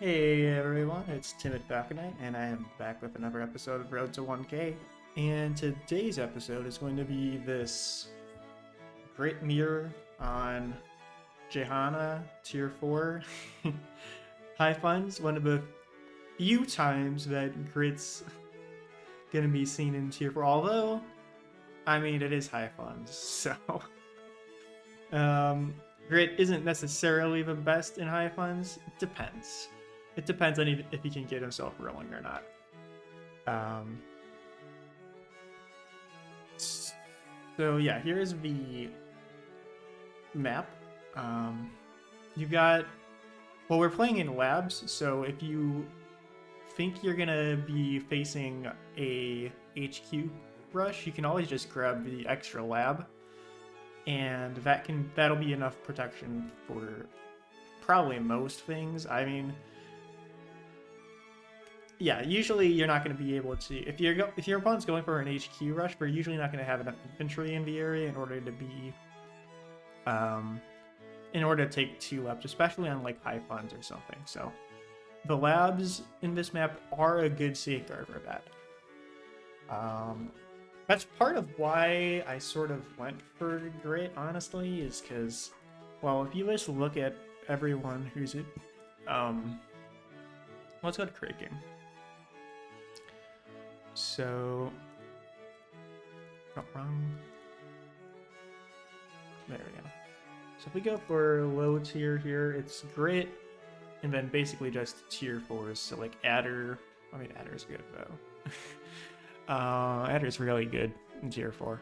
Hey everyone, it's Timid Falconite, and I am back with another episode of Road to 1K. And today's episode is going to be this Grit Mirror on Jehana Tier 4 High Funds. One of the few times that Grit's going to be seen in Tier 4, although, I mean, it is High Funds, so. Um, Grit isn't necessarily the best in High Funds. It depends. It depends on if he can get himself rolling or not. Um, so yeah, here's the map. You got, well, we're playing in labs, so if you think you're gonna be facing a HQ rush, you can always just grab the extra lab, and that'll be enough protection for probably most things. I mean, yeah, usually you're not going to be able to, if your opponent's going for an HQ rush, we're usually not going to have enough infantry in the area in order to be in order to take 2 labs, especially on like high funds or something. So the labs in this map are a good safeguard for that. That's part of why I sort of went for Grit, honestly, is because, well, if you just look at everyone who's it, let's go to Crit Game. So, oh, wrong. There we go. So if we go for low tier here, it's Grit, and then basically just tier 4s. So like Adder, I mean Adder's good though. Adder's really good in tier 4.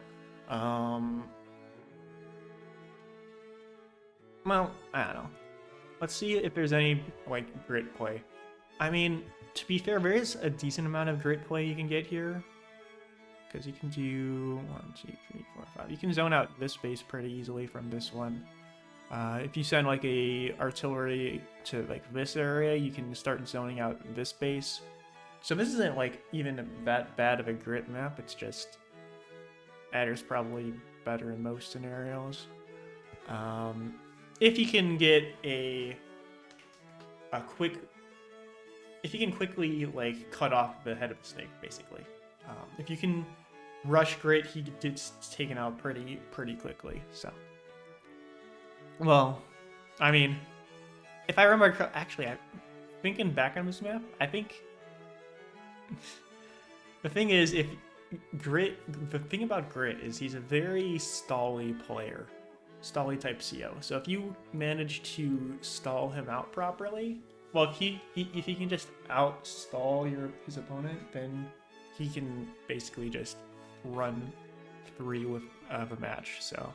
Well, I don't know. Let's see if there's any like Grit play. I mean, to be fair, there is a decent amount of Grit play you can get here. Because you can do 1, 2, 3, 4, 5. You can zone out this base pretty easily from this one. If you send like a artillery to like this area, you can start zoning out this base. So this isn't like even that bad of a Grit map. It's just Adder's probably better in most scenarios. If you can get a quick, if you can quickly like cut off the head of the snake, basically. If you can rush Grit, he gets taken out pretty quickly. So, well, I mean, if I remember, actually, I'm thinking back on this map, I think the thing is, if Grit, the thing about Grit is he's a very stally player, stally type CO. So if you manage to stall him out properly, well, if he can just out stall his opponent, then he can basically just run 3 with the match. So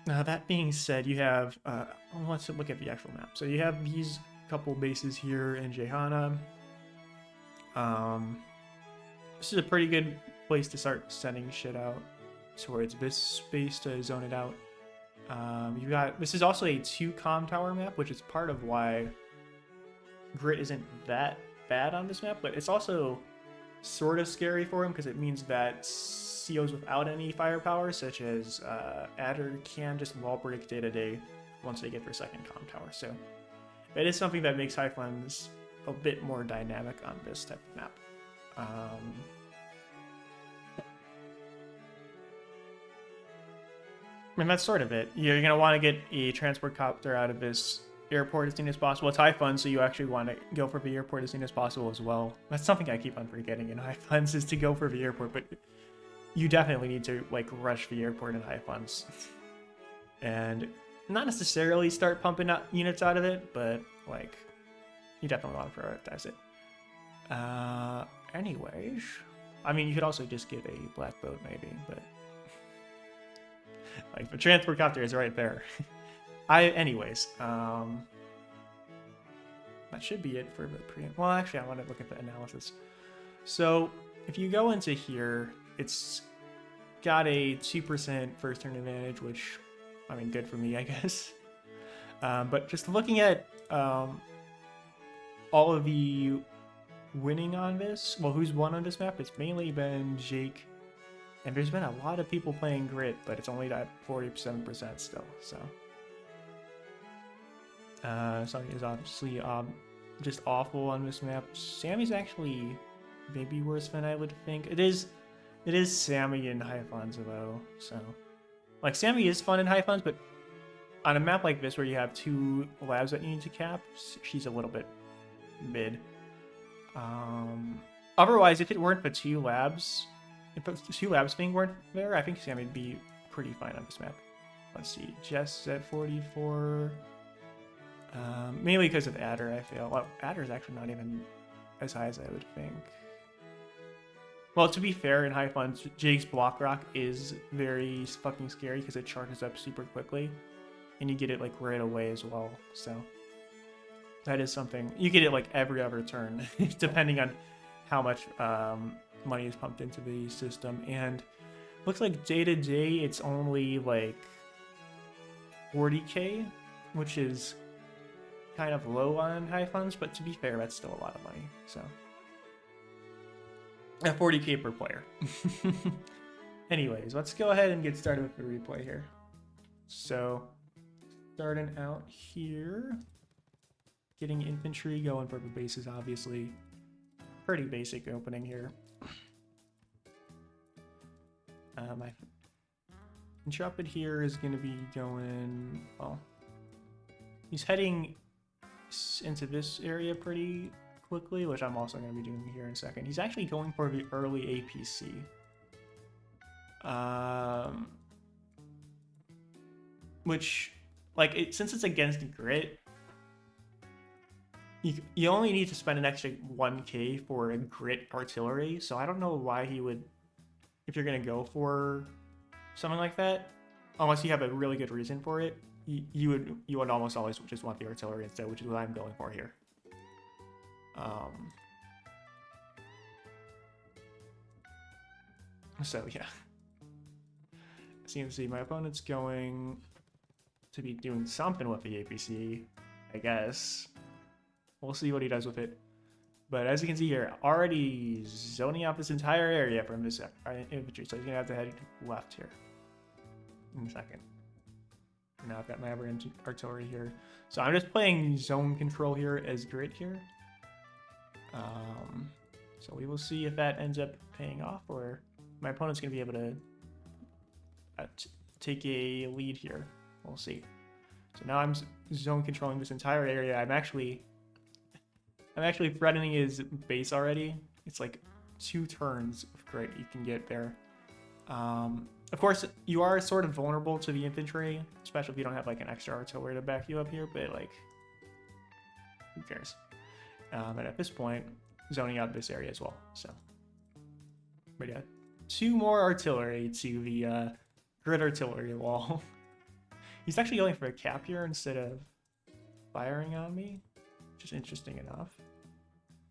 that being said, you have let's look at the actual map. So you have these couple bases here in Jehana. This is a pretty good place to start sending shit out towards this space to zone it out. You got, this is also a 2 comm tower map, which is part of why Grit isn't that bad on this map, but it's also sort of scary for him because it means that COs without any firepower, such as Adder, can just wall break day to day once they get their second comm tower. So it is something that makes high funds a bit more dynamic on this type of map. And that's sort of it. You're going to want to get a transport copter out of this airport as soon as possible. It's high funds, so you actually want to go for the airport as soon as possible as well. That's something I keep on forgetting in high funds, is to go for the airport, but you definitely need to like rush the airport in high funds. And not necessarily start pumping out units out of it, but like you definitely want to prioritize it. Anyways, I mean, you could also just get a black boat maybe, but like the transport copter is right there. Anyways, that should be it for the preamble. Well, actually, I want to look at the analysis. So if you go into here, it's got a 2% first turn advantage, which, I mean, good for me, I guess. But just looking at all of the winning on this, well, who's won on this map, it's mainly been Jake. And there's been a lot of people playing Grit, but it's only at 47% still, so. Sonny is obviously just awful on this map. Sammy's actually maybe worse than I would think. It is Sammy in high funds though, so like Sammy is fun in high funds, but on a map like this where you have 2 labs that you need to cap, she's a little bit mid. Otherwise, if it weren't for 2 labs, if the 2 labs thing weren't there, I think Sammy would be pretty fine on this map. Let's see, Jess at 44. Mainly because of Adder, I feel. Well, Adder is actually not even as high as I would think. Well, to be fair, in high funds, Jake's Block Rock is very fucking scary because it charges up super quickly. And you get it like right away as well, so that is something. You get it like every other turn, depending on how much money is pumped into the system. And looks like day to day, it's only like 40k, which is kind of low on high funds, but to be fair, that's still a lot of money. So, 40k per player. Anyways, let's go ahead and get started with the replay here. So, starting out here, getting infantry going for the bases, obviously. Pretty basic opening here. My intrepid here is going to be going, well, he's heading into this area pretty quickly, which I'm also going to be doing here in a second. He's actually going for the early APC. Which, like, since it's against grit, you only need to spend an extra 1k for a grit artillery, so I don't know why he would, if you're going to go for something like that, unless you have a really good reason for it, you would almost always just want the artillery instead, which is what I'm going for here. So yeah, as you can see, my opponent's going to be doing something with the APC, I guess. We'll see what he does with it. But as you can see here, already zoning out this entire area from this infantry, so he's gonna have to head left here in a second. Now I've got my other artillery here. So I'm just playing zone control here as grid here. So we will see if that ends up paying off, or my opponent's going to be able to take a lead here. We'll see. So now I'm zone controlling this entire area. I'm actually threatening his base already. It's like 2 turns of grid you can get there. Of course, you are sort of vulnerable to the infantry, especially if you don't have like an extra artillery to back you up here, but like, who cares? And at this point, zoning out this area as well, so. But yeah, 2 more artillery to the grid artillery wall. He's actually going for a cap here instead of firing on me, which is interesting enough.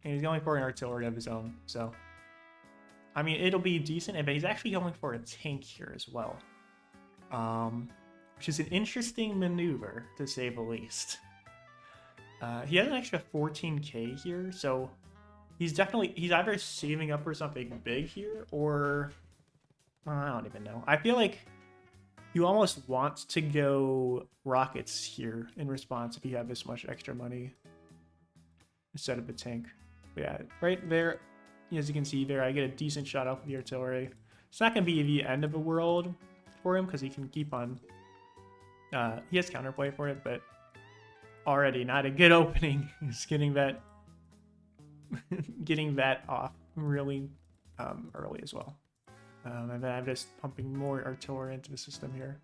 And he's going for an artillery of his own, so. I mean, it'll be decent, but he's actually going for a tank here as well. Which is an interesting maneuver, to say the least. He has an extra 14k here, so he's either saving up for something big here, or I don't even know. I feel like you almost want to go rockets here in response if you have this much extra money instead of a tank. But yeah, right there. As you can see there, I get a decent shot off with the artillery. It's not going to be the end of the world for him because he can keep on... he has counterplay for it, but already not a good opening. He's getting that off really early as well. And then I'm just pumping more artillery into the system here.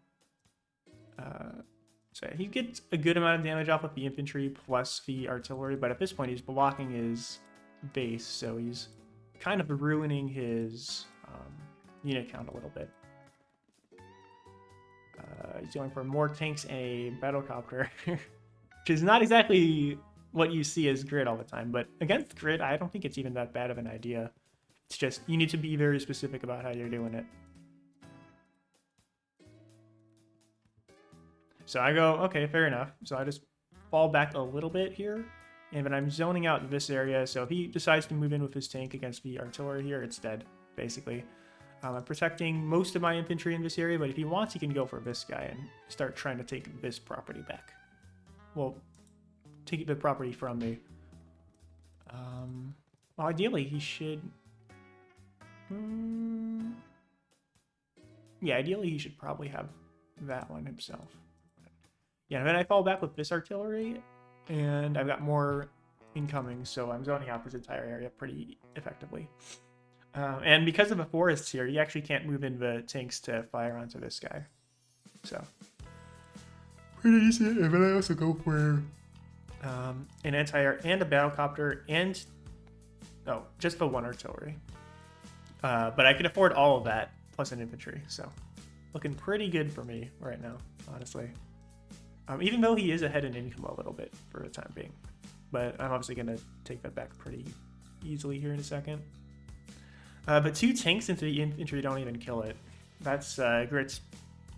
So he gets a good amount of damage off with the infantry plus the artillery, but at this point he's blocking his base, so he's kind of ruining his unit count a little bit. He's going for more tanks and a battlecopter, which is not exactly what you see as grid all the time, but against grid, I don't think it's even that bad of an idea. It's just, you need to be very specific about how you're doing it. So I go, okay, fair enough. So I just fall back a little bit here. And then I'm zoning out this area, so if he decides to move in with his tank against the artillery here, it's dead, basically. I'm protecting most of my infantry in this area, but if he wants, he can go for this guy and start trying to take this property back. Well, take the property from me. Well, ideally he should. Yeah, ideally he should probably have that one himself. Yeah, and then I fall back with this artillery, and I've got more incoming, so I'm zoning out this entire area pretty effectively. And because of the forests here, you actually can't move in the tanks to fire onto this guy. So, pretty easy. And then I also go for an anti-air and a battlecopter and, oh, just the one artillery. But I can afford all of that, plus an infantry, so looking pretty good for me right now, honestly. Even though he is ahead in income a little bit for the time being. But I'm obviously going to take that back pretty easily here in a second. But 2 tanks into the infantry don't even kill it. That's Grit's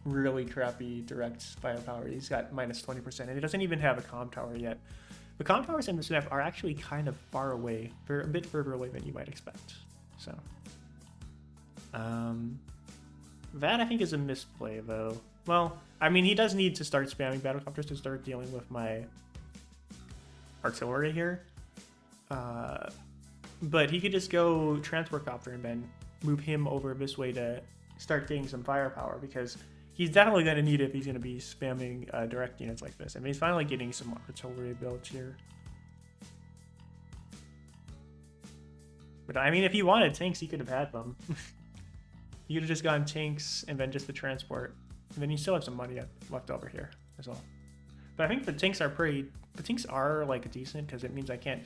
really crappy direct firepower. He's got minus 20%, and he doesn't even have a comm tower yet. The comm towers in this map are actually kind of far away, a bit further away than you might expect. So, that I think is a misplay, though. Well, I mean, he does need to start spamming battlecopters to start dealing with my artillery here. But he could just go transport copter and then move him over this way to start getting some firepower, because he's definitely going to need it if he's going to be spamming direct units like this. I mean, he's finally getting some artillery builds here. But I mean, if he wanted tanks, he could have had them. He could have just gotten tanks and then just the transport. And then you still have some money left over here as well. But I think the tanks are like decent, because it means I can't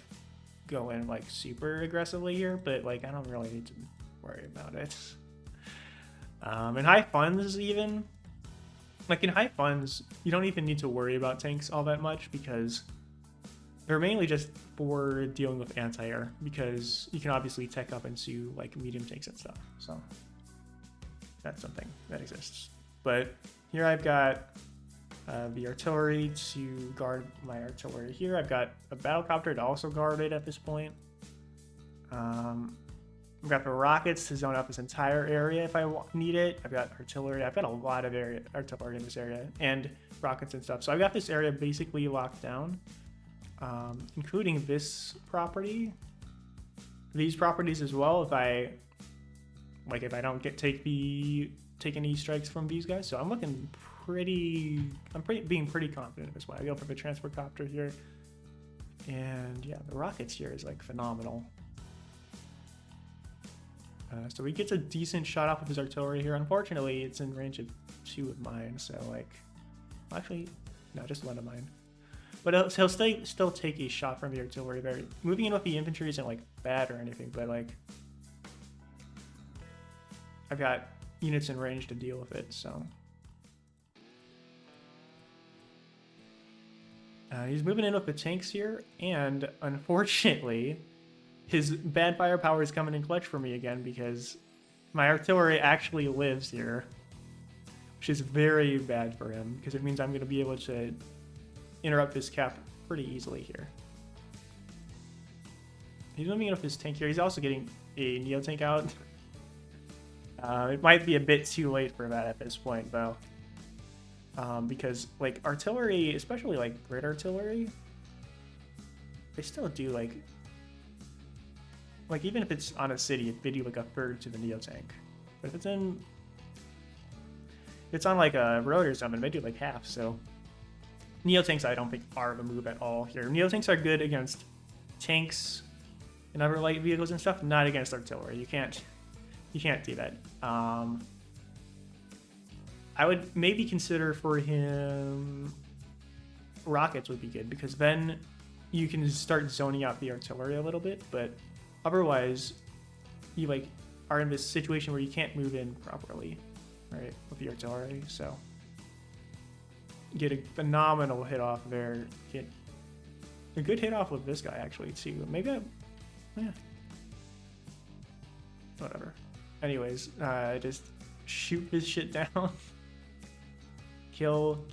go in like super aggressively here, but like I don't really need to worry about it. In high funds, even like in high funds, you don't even need to worry about tanks all that much, because they're mainly just for dealing with anti-air, because you can obviously tech up into like medium tanks and stuff. So that's something that exists. But here I've got the artillery to guard my artillery here. I've got a battlecopter to also guard it at this point. I've got the rockets to zone out this entire area if I need it. I've got artillery. I've got a lot of artillery in this area, and rockets and stuff. So I've got this area basically locked down, including this property, these properties as well. If I don't take any strikes from these guys, so I'm looking being pretty confident as well. I go for the transport copter here, and yeah, the rockets here is like phenomenal. So he gets a decent shot off with his artillery here. Unfortunately, it's in range of 2 of mine, so like, actually, no, just 1 of mine. But he'll still take a shot from the artillery there. Moving in with the infantry isn't like bad or anything, but like, I've got units in range to deal with it, so. He's moving in with the tanks here, and unfortunately, his bad firepower is coming in clutch for me again, because my artillery actually lives here, which is very bad for him, because it means I'm going to be able to interrupt his cap pretty easily here. He's moving in with his tank here. He's also getting a Neo tank out. It might be a bit too late for that at this point, though. Because like artillery, especially like grid artillery, they still do like even if it's on a city, they do like a third to the Neo tank. But if it's on like a road or something, they do like half. So Neo tanks, I don't think are the move at all here. Neo tanks are good against tanks and other light vehicles and stuff, not against artillery. You can't do that. I would maybe consider for him rockets would be good, because then you can start zoning out the artillery a little bit, but otherwise you like are in this situation where you can't move in properly, right, with the artillery. So get a phenomenal hit off there. Get a good hit off with this guy actually too. Maybe whatever. Anyways, just shoot this shit down. Kill,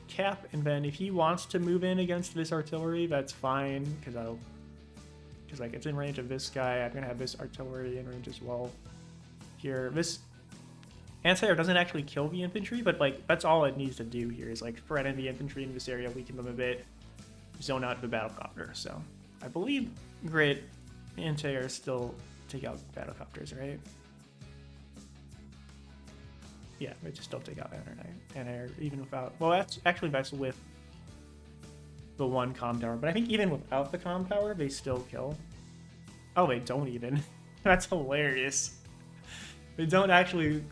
cap, and then if he wants to move in against this artillery, that's fine, because like it's in range of this guy. I'm gonna have this artillery in range as well. Here, this anti-air doesn't actually kill the infantry, but like that's all it needs to do here is like threaten the infantry in this area, weaken them a bit, zone out the battlecopter. So I believe Grit and anti-air still take out battlecopters, right? Yeah, they just still take out anti-air even without. Well, that's with the one comm tower, but I think even without the comm tower, they still kill. Oh, they don't even. That's hilarious. They don't actually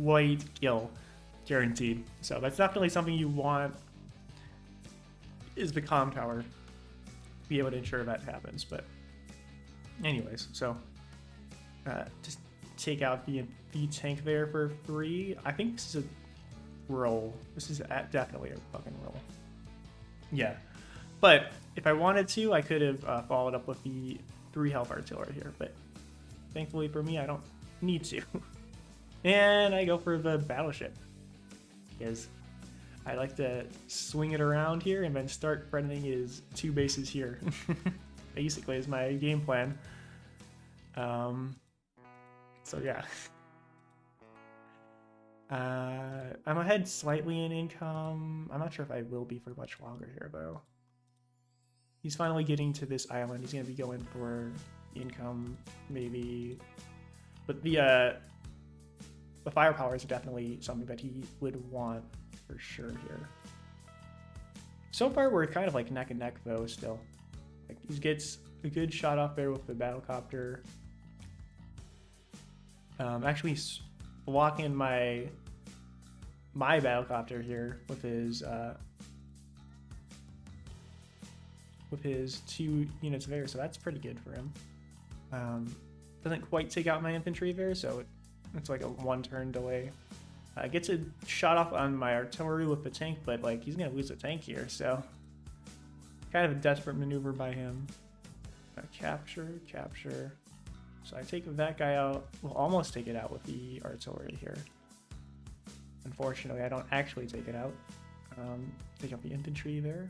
quite kill, guaranteed. So that's definitely something you want, is the comm tower. Be able to ensure that happens. But anyways, so just take out the tank there for 3. I think this is a roll. This is definitely a fucking roll. Yeah. But if I wanted to, I could have followed up with the 3 health artillery here. But thankfully for me, I don't need to. And I go for the battleship, because I like to swing it around here and then start threatening his 2 bases here. Basically is my game plan. So yeah. I'm ahead slightly in income. I'm not sure if I will be for much longer here though. He's finally getting to this island. He's gonna be going for income maybe, but the firepower is definitely something that he would want for sure here. So far we're kind of like neck and neck though still. Like he gets a good shot off there with the battlecopter. Actually blocking my battlecopter here with his 2 units there, so that's pretty good for him. Doesn't quite take out my infantry there, so it's like a 1 turn delay. Gets a shot off on my artillery with the tank, but like he's gonna lose a tank here, so kind of a desperate maneuver by him. Capture. So I take that guy out. We'll almost take it out with the artillery here. Unfortunately, I don't actually take it out. Take out the infantry there.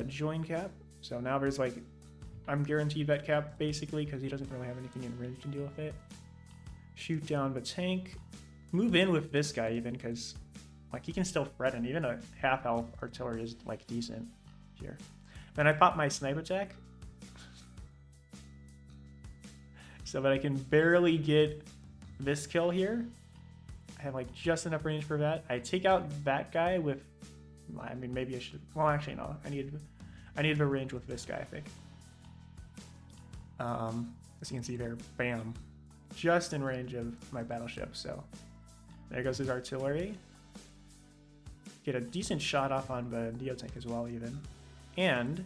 Join cap. So now there's like, I'm guaranteed that cap basically because he doesn't really have anything in range to deal with it. Shoot down the tank. Move in with this guy even because like he can still threaten. Even a half health artillery is like decent here. Then I pop my sniper attack so that I can barely get this kill here. I have like just enough range for that. I take out that guy with, I mean maybe I should, well actually no, I need the range with this guy I think. As you can see there, bam, just in range of my battleship. So there goes his artillery. Get a decent shot off on the Neo tank as well even. And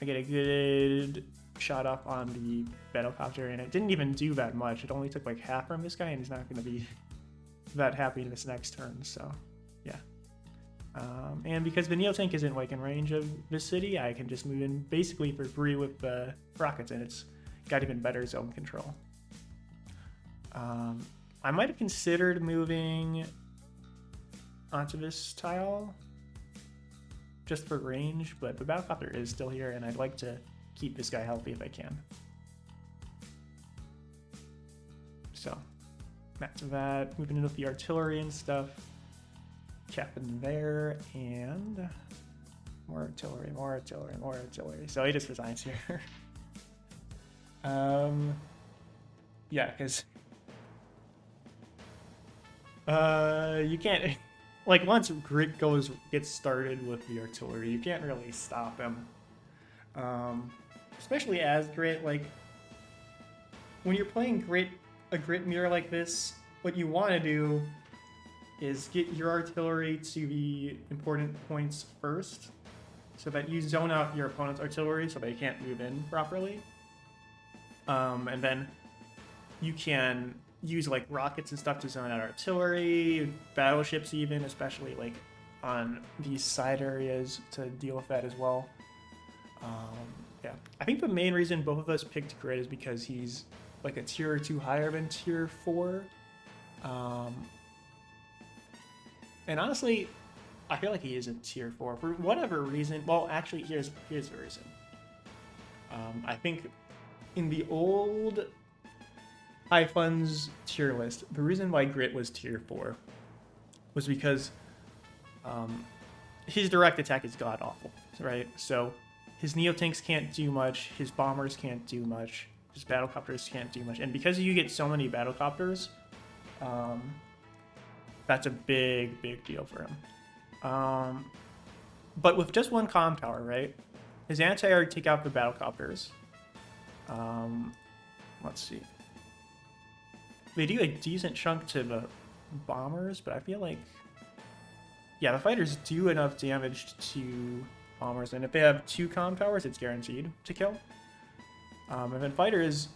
I get a good shot off on the battlecopter, and it didn't even do that much. It only took like half from this guy, and he's not going to be that happy in this next turn. So yeah. And because the Neo tank isn't like in range of this city, I can just move in basically for 3 with the rockets, and it's got even better zone control. I might have considered moving onto this tile just for range, but the battlecopter is still here, and I'd like to keep this guy healthy if I can. So that's that. Moving in with the artillery and stuff. Capping there, and more artillery. So he just resigns here. Yeah, because you can't, like, once Grit gets started with the artillery, you can't really stop him. Especially as Grit, like, when you're playing a Grit mirror like this, what you want to do is get your artillery to the important points first, so that you zone out your opponent's artillery so they can't move in properly. And then you can use like rockets and stuff to zone out artillery, battleships even, especially like on these side areas to deal with that as well. Yeah, I think the main reason both of us picked Grit is because he's like a tier or 2 higher than tier 4. And honestly, I feel like he is a tier 4 for whatever reason. Well, actually, here's the reason. I think in the old high funds tier list, the reason why Grit was tier 4 was because his direct attack is god awful. right? So his Neotanks can't do much, his bombers can't do much, his battlecopters can't do much. And because you get so many battlecopters, that's a big, big deal for him. But with just one comm tower, right? His anti-air take out the battlecopters. Let's see. They do a decent chunk to the bombers, but I feel like... Yeah, the fighters do enough damage to bombers, and if they have 2 comm towers, it's guaranteed to kill. And then fighters,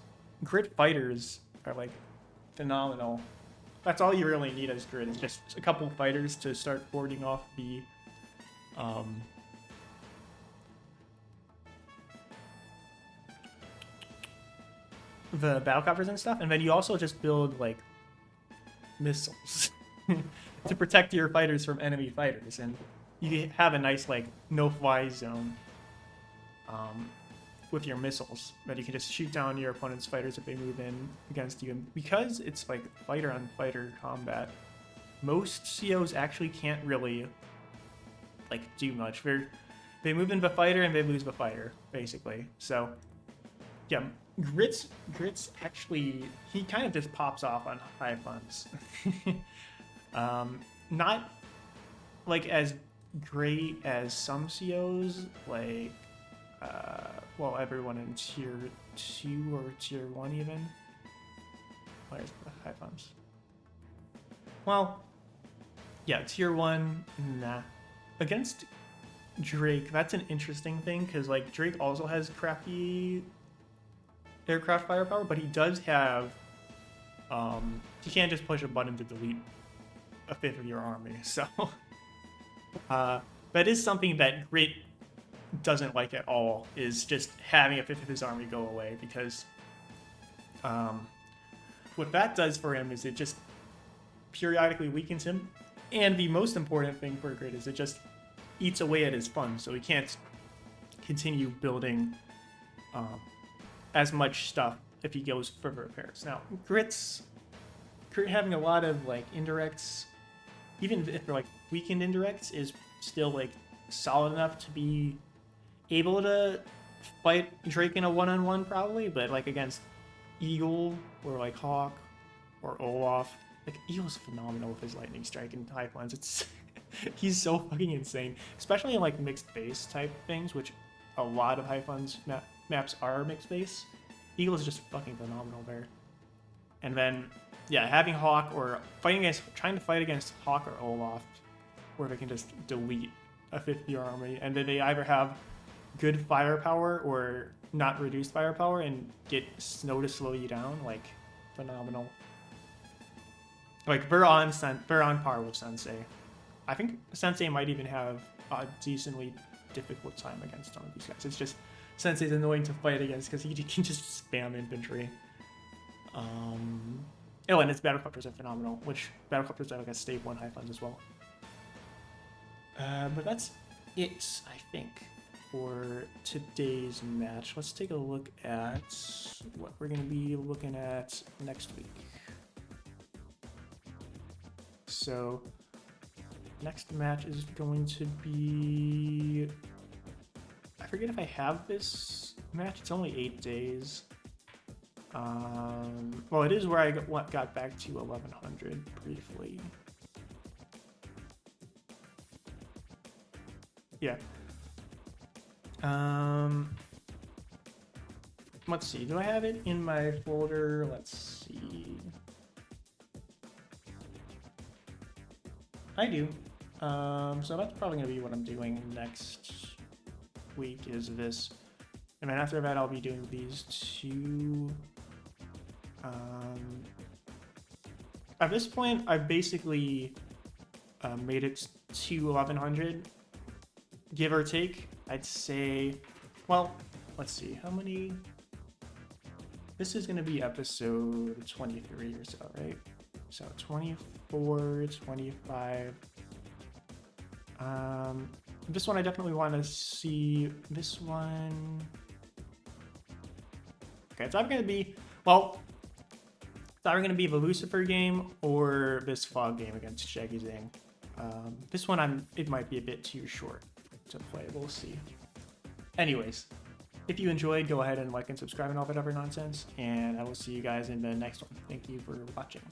grid fighters are like phenomenal. That's all you really need as grid, is just a couple fighters to start boarding off the battlecopters and stuff, and then you also just build like missiles to protect your fighters from enemy fighters, and you have a nice like no-fly zone with your missiles that you can just shoot down your opponent's fighters if they move in against you. And because it's like fighter on fighter combat, most COs actually can't really like do much. They move into the fighter and they lose the fighter basically. So yeah, Grits actually, he kind of just pops off on high funds. Not like as great as some COs, like well, everyone in tier 2 or tier 1 even. Where's the high funds? Well, yeah, tier 1, nah. Against Drake, that's an interesting thing, because like Drake also has crappy aircraft firepower, but he does have he can't just push a button to delete a fifth of your army. So that is something that Grit doesn't like at all, is just having a fifth of his army go away, because what that does for him is it just periodically weakens him, and the most important thing for Grit is it just eats away at his funds, so he can't continue building as much stuff if he goes for repairs. Now, Grit having a lot of like indirects, even if they're like weakened indirects, is still like solid enough to be able to fight Drake in a one-on-one probably, but like against Eagle or like Hawk or Olaf, like Eagle's phenomenal with his lightning strike and high funds. It's he's so fucking insane, especially in like mixed base type things, which a lot of high funds maps are mixed base. Eagle is just fucking phenomenal there. And then yeah, having Hawk or trying to fight against Hawk or Olaf, where they can just delete a fifth of your army, and then they either have good firepower or not reduced firepower and get snow to slow you down, like phenomenal. Like they're on par with Sensei. I think Sensei might even have a decently difficult time against some of these guys. It's just Sensei's annoying to fight against because he can just spam infantry. Oh, and its battlecopters are phenomenal, which battlecopters are like a stave 1 high funds as well. But that's it, I think, for today's match. Let's take a look at what we're going to be looking at next week. So, next match is going to be... I forget if I have this match. It's only 8 days. Well, it is where I got back to 1100 briefly. Yeah. Let's see. Do I have it in my folder? Let's see. I do. So that's probably going to be what I'm doing next week, is this. And then after that, I'll be doing these 2. At this point, I've basically made it to 1100, give or take. I'd say, well, let's see, how many? This is going to be episode 23 or so, right? So 24, 25. This one I definitely want to see. This one. Okay, it's either going to be, well, it's either going to be the Lucifer game or this Fog game against Shaggy Zing. This one, it might be a bit too short. to play. We'll see. Anyways, if you enjoyed, go ahead and like and subscribe and all that other nonsense, and I will see you guys in the next one. Thank you for watching.